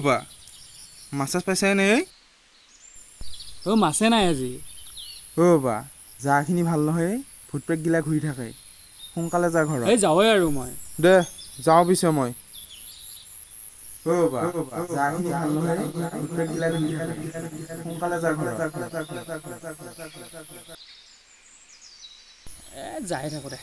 বা মাছ চাছ পাইছে নে? মাছে নাই আজি। বা জাখিনি ভাল নহয়, ভূত পেটগিলা ঘূৰি থাকে। সোনকালে যা ঘৰত। যাওঁৱেই আৰু মই। দে যাওঁ পিছে মই। বা জাখিনি ভাল নহয়, ভূত পেটগিলা ঘূৰি থাকে। সোনকালে যা ঘৰত। যাই থাকো দে।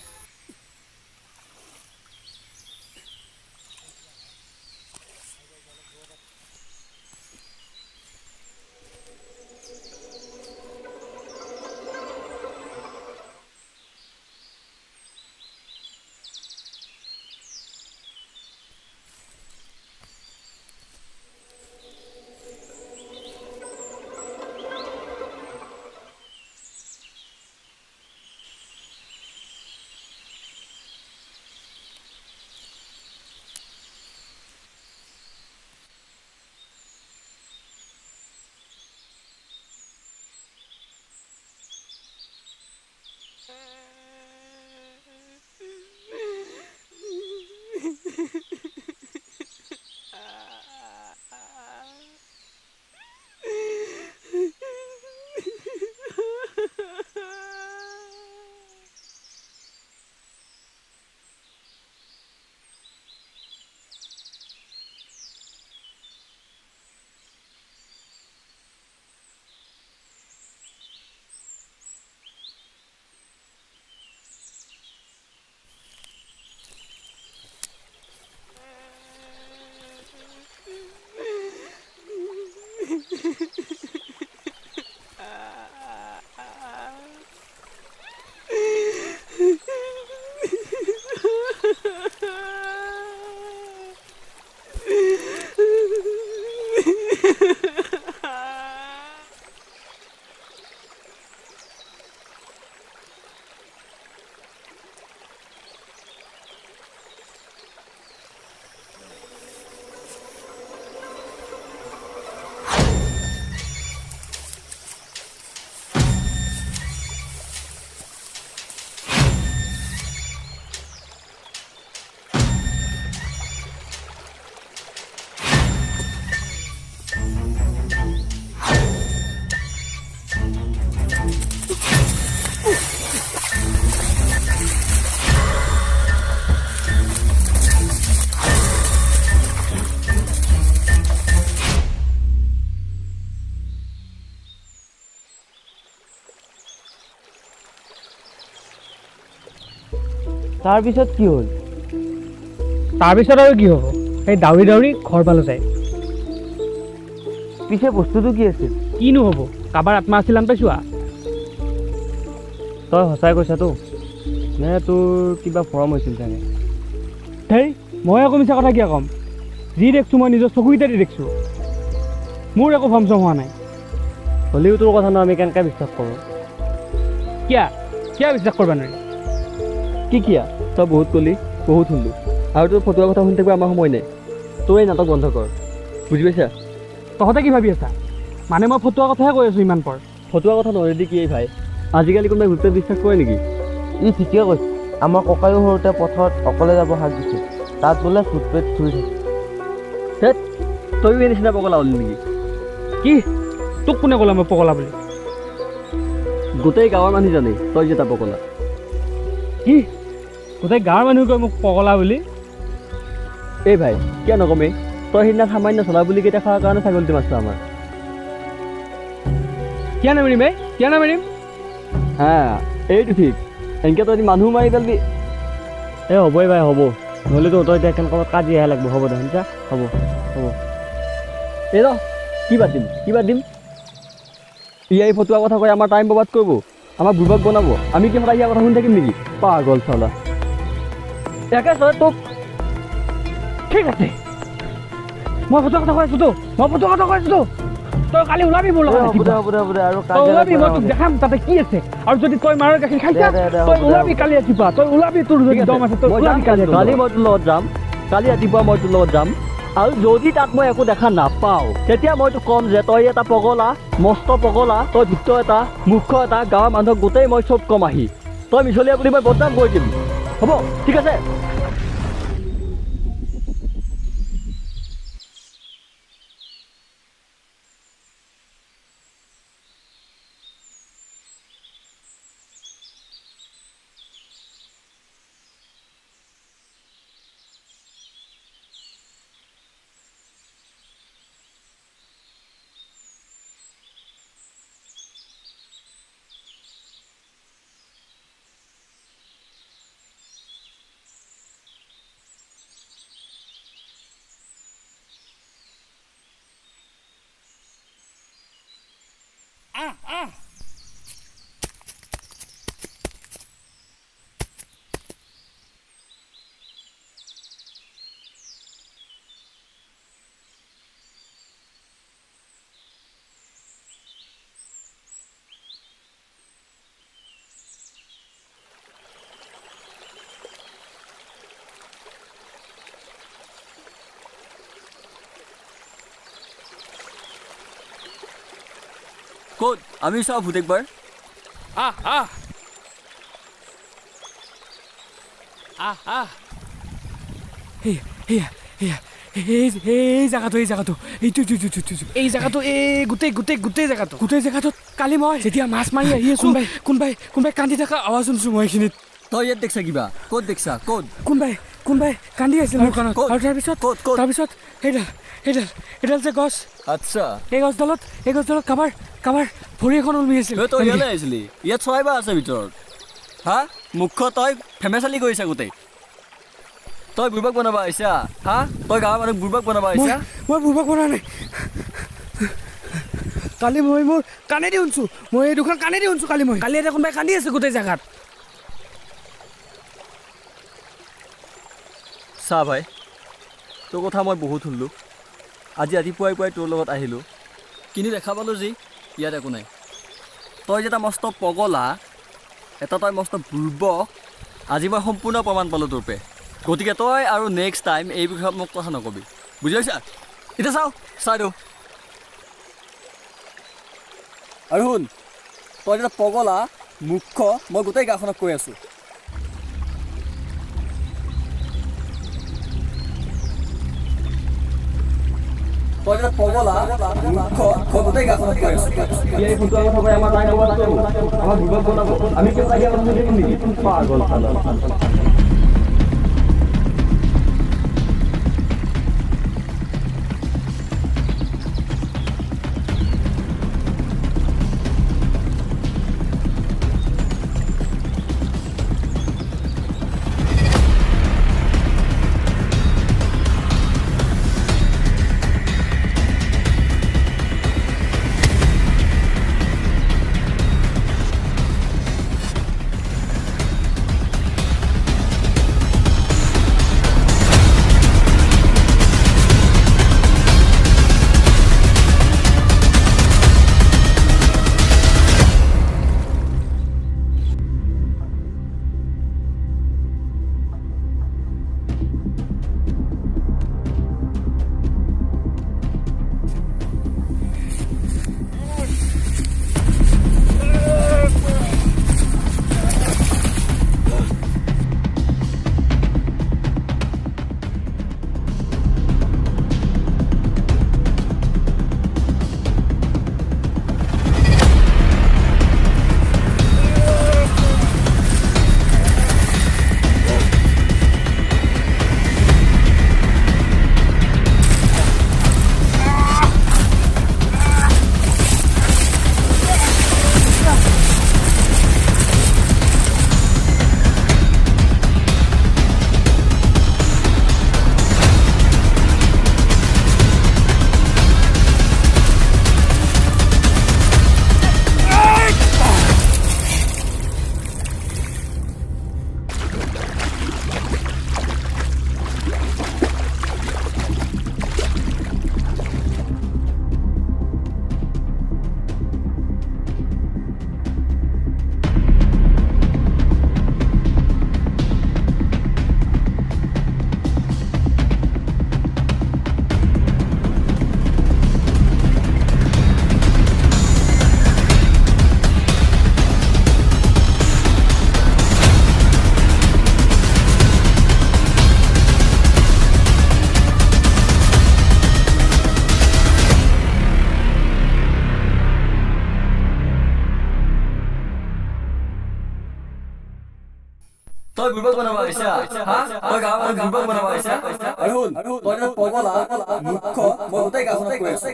তাৰপিছত কি হ'ল? তাৰপিছত আৰু কি হ'ব, সেই দাউৰি দাউৰি ঘৰ পালোঁ যায়। পিছে বস্তুটো কি আছিল? কিনো হ'ব, কাৰোবাৰ আত্মা আছিল আন পাইছোৱা। তই সঁচাই কৈছাতো নে তোৰ কিবা ভৰম হৈছিল চাগে? হেই মই আকৌ মিছা কথা কিয় ক'ম, যি দেখিছোঁ মই নিজৰ চকুকেইটা দি দেখিছোঁ, মোৰ একো ভ্ৰম চম হোৱা নাই। হ'লেও তোৰ কথা ন আমি কেনেকৈ বিশ্বাস কৰোঁ? কিয় কিয় বিশ্বাস কৰিব নোৱাৰি? কি কিয়া? তই বহুত ক'লি, বহুত শুনিলোঁ, আৰু তোৰ ফটোৱাৰ কথা শুনি থাকিব আমাৰ সময় নাই। তই এই নাটক বন্ধ কৰ, বুজি পাইছা? তহঁতে কি ভাবি আছা, মানে মই ফটোৱাৰ কথাহে কৈ আছোঁ ইমান পৰ। ফটোৱাৰ কথা নহয় যদি কি ভাই, আজিকালি কোনোবাই ভূতে বিশ্বাস কৰে নেকি? ই ঠিকে কৈছে, আমাৰ ককায়ো সৰুতে পথত অকলে যাব হাক দিছে, তাত বোলে ভূত প্ৰেত ঘূৰি থাকে। হেত, তইও এই নিচিনা পগলা হ'লি নেকি? কি তোক কোনে ক'লে মই পগলা বুলি? গোটেই গাঁৱৰ মানুহ জানে তই যে এটা পগলা। কি গোটেই গাঁৱৰ মানুহে কয় মোক পগলা বুলি? এই ভাই কিয় নকমে, তই সেইদিনা সামান্য চলা বুলি কেইটা খোৱাৰ কাৰণে ছাগলীটো মাছটো আমাৰ। কিয় নামাৰিম এই, কিয় নামাৰিম? হা এইটো ঠিক, এনেকৈ তই মানুহ মাৰি পেলাবি। এই হ'বই ভাই হ'ব, নহ'লেতো তই এতিয়া কেনেকৈ কাজিয়াহে লাগিব। হ'ব দে শুনিছা, হ'ব হ'ব। এই ৰ কি বাদ দিম, কি বাদ দিম? ইয়াৰ ফটোৱা কথা কৈ আমাৰ টাইম বৰবাদ কৰিব, আমাৰ বুৰ্বক বনাব। আমি কি সদায় ইয়াৰ কথা শুনি থাকিম নেকি? পাগল চালা একে তই তোক। ঠিক আছে, মই ফটোৱাৰ কথা কৈ আছোঁতো, মই ফটোৱাৰ কথা কৈ আছোঁতো। তই কালি ওলাবি মোৰ লগত, তই ওলাবি, মই তোক দেখাম তাতে কি আছে। আৰু যদি তই মাৰৰ গাখীৰ খাইছা তই ওলাবি কালি ৰাতিপুৱা, তই ওলাবি, তোৰ যদি দম আছে তই ওলাবি কালি ৰাতিপুৱা। কালি মই তোৰ লগত যাম, কালি ৰাতিপুৱা মই তোৰ লগত যাম, আৰু যদি তাত মই একো দেখা নাপাওঁ তেতিয়া মই তোক ক'ম যে তই এটা পগলা, মস্ত পগলা, তই ভূত এটা, মূৰ্খ এটা, গাঁৱৰ মানুহক গোটেই মই চব কম আহি, তই মিছলীয়া বুলি মই বদনাম কৰি দিম। হ'ব ঠিক আছে? ক'ত আমি চাওঁ ভূত একবাৰ? আহ আহ আহ আহ এই জেগাটো এই জেগাটো এই গোটেই জেগাটোত কালি মই যেতিয়া মাছ মাৰি আহি আছো, কোনোবাই কান্দি থকা আৱাজ শুনিছোঁ মই এইখিনিত। তই ইয়াত দেখছা কিবা? ক'ত দেখছা? ক'ত? কোনোবাই কান্দি আছিল মোৰ কাণত, আৰু তাৰপিছত সেইডাল যে গছ, আচ্ছা এই গছডালত কাবাৰ ভৰি এখন ওলমি আছিল। তই ইয়ালৈ আহিছিলি? ইয়াত চৰাই বা আছে ভিতৰত? হা মুখ্য তই ফেমেচালি কৰিছা গোটেই, তই বুৰ্বক বনাব আহিছা? হা তই গাঁৱৰ মানুহ বুৰ্বক বনাব আহিছা? মই বুৰ্বক বনা নাই, কালি মই মোৰ কাণেদি শুনছোঁ, মই এই দুখন কাণেদি শুনছোঁ। কালি এটা কোনোবাই কান্দি আছে গোটেই জেগাত। চা ভাই, তোৰ কথা মই বহুত শুনিলোঁ, আজি ৰাতিপুৱাই পুৱাই তোৰ লগত আহিলোঁ, কিন্তু দেখা পালোঁ যি ইয়াত একো নাই। তই যে এটা মস্ত পগলা, তই মস্ত বুৰ্বক, আজি মই সম্পূৰ্ণ প্ৰমাণ পালোঁ তোৰ পে। গতিকে তই আৰু নেক্সট টাইম এই বিষয়ত মোক কথা নকবি, বুজি পাইছা? এতিয়া চাই দিওঁ। আৰু শুন, তই এটা পগলা, মূৰ্খ, মই গোটেই গাঁওখনক কৈ আছোঁ। তই এটা পগলা, মূৰ্খ, মই গোটেই গাঁওখনক কৈ আছোঁ। এই ফটোৱাৰ কথা কৈ আমাৰ টাইম বৰবাদ কৰিব, আমাৰ বুৰ্বক বনাব। আমি কিয় বাহিৰৰ কথা শুনিম নেকি? পাগল চালা। তই বুৰ্বক বনাব আহিছা হা তই গাঁৱৰ মানুহ বুৰ্বক বনাব আহিছা আৰু শুন তই এটা পগলা মূৰ্খ মই গোটেই গাঁওখনত কৈ আছো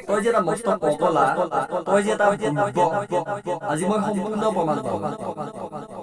তই যে এটা মস্ত পগলা তই যে এটা বুৰ্বক আজি মই সম্পূৰ্ণ প্ৰমাণ পাওঁ